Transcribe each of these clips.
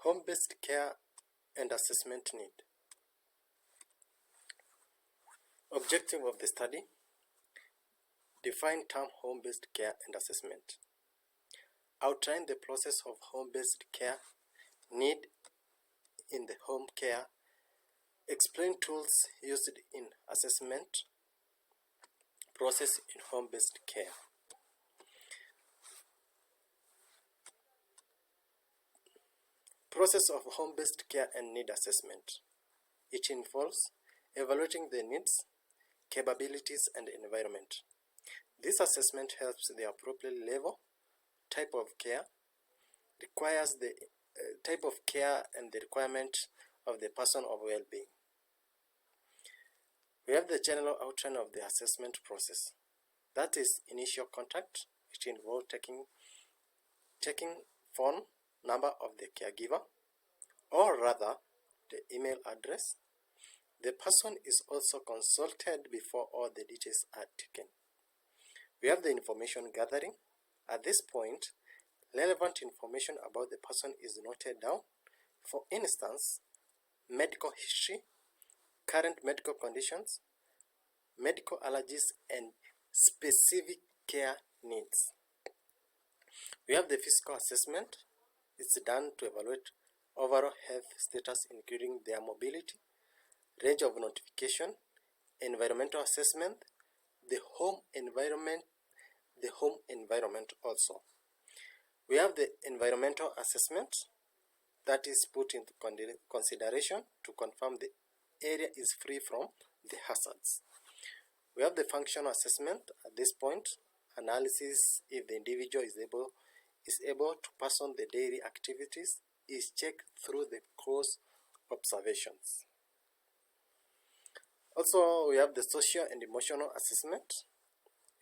Home-based care and assessment need. Objective of the study: define term home-based care and assessment. Outline the process of home-based care need in the home care. Explain tools used in assessment process in home-based care. Process of home-based care and need assessment. It involves evaluating the needs, capabilities, and environment. This assessment helps the appropriate level, type of care, requires the type of care and the requirement of the person of well-being. We have the general outline of the assessment process. That is initial contact, which involves taking phone number of the caregiver, or rather the email address. The person is also consulted before all the details are taken. We have the information gathering. At this point, relevant information about the person is noted down. For instance, medical history, current medical conditions, medical allergies, and specific care needs. We have the physical assessment. It's done to evaluate overall health status, including their mobility, range of notification, environmental assessment, the home environment also. We have the environmental assessment that is put into consideration to confirm the area is free from the hazards. We have the functional assessment. At this point, analysis if the individual is able to perform the daily activities is checked through the close observations. Also, we have the social and emotional assessment.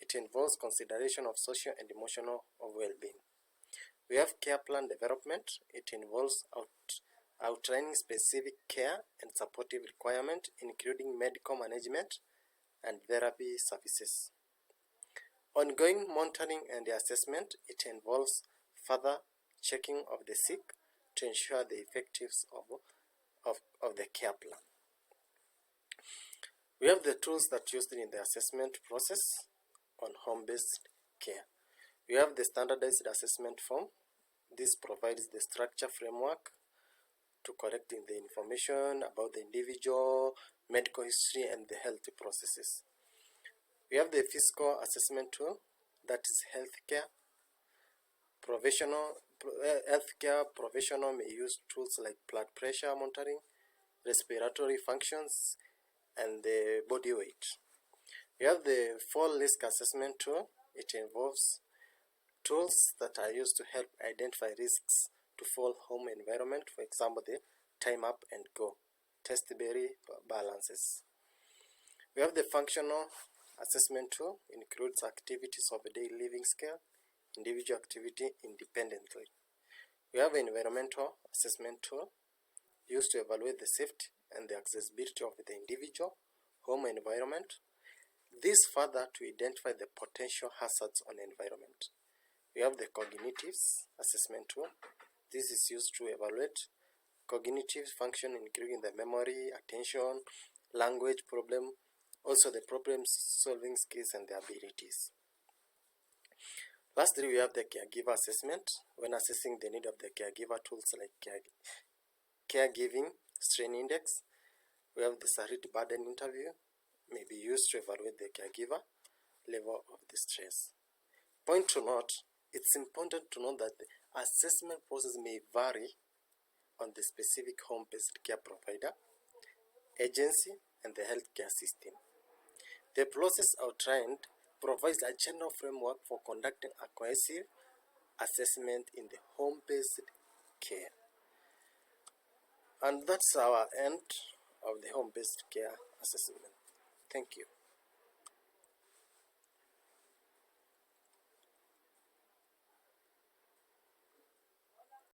It involves consideration of social and emotional well-being. We have care plan development. It involves outlining specific care and supportive requirements, including medical management and therapy services. Ongoing monitoring and assessment. It involves further checking of the sick to ensure the effectiveness of the care plan. We have the tools that are used in the assessment process on home-based care. We have the standardized assessment form. This provides the structure framework to collecting the information about the individual, medical history, and the health processes. We have the physical assessment tool, that is healthcare professional may use tools like blood pressure monitoring, respiratory functions, and the body weight. We have the fall risk assessment tool. It involves tools that are used to help identify risks to fall home environment, for example, the time up and go, test-berry balances. We have the functional assessment tool. Includes activities of a daily living scale, individual activity independently. We have an environmental assessment tool used to evaluate the safety and the accessibility of the individual home environment. This further to identify the potential hazards on the environment. We have the cognitive assessment tool. This is used to evaluate cognitive function, including the memory, attention, language problem, also the problem-solving skills and the abilities. Lastly, we have the caregiver assessment. When assessing the need of the caregiver, tools like caregiving strain index. We have the Sarit burden interview, may be used to evaluate the caregiver level of the stress. Point to note, it's important to note that the assessment process may vary on the specific home-based care provider, agency, and the healthcare system. The process outlined provides a general framework for conducting a cohesive assessment in the home-based care. And that's our end of the home-based care assessment. Thank you.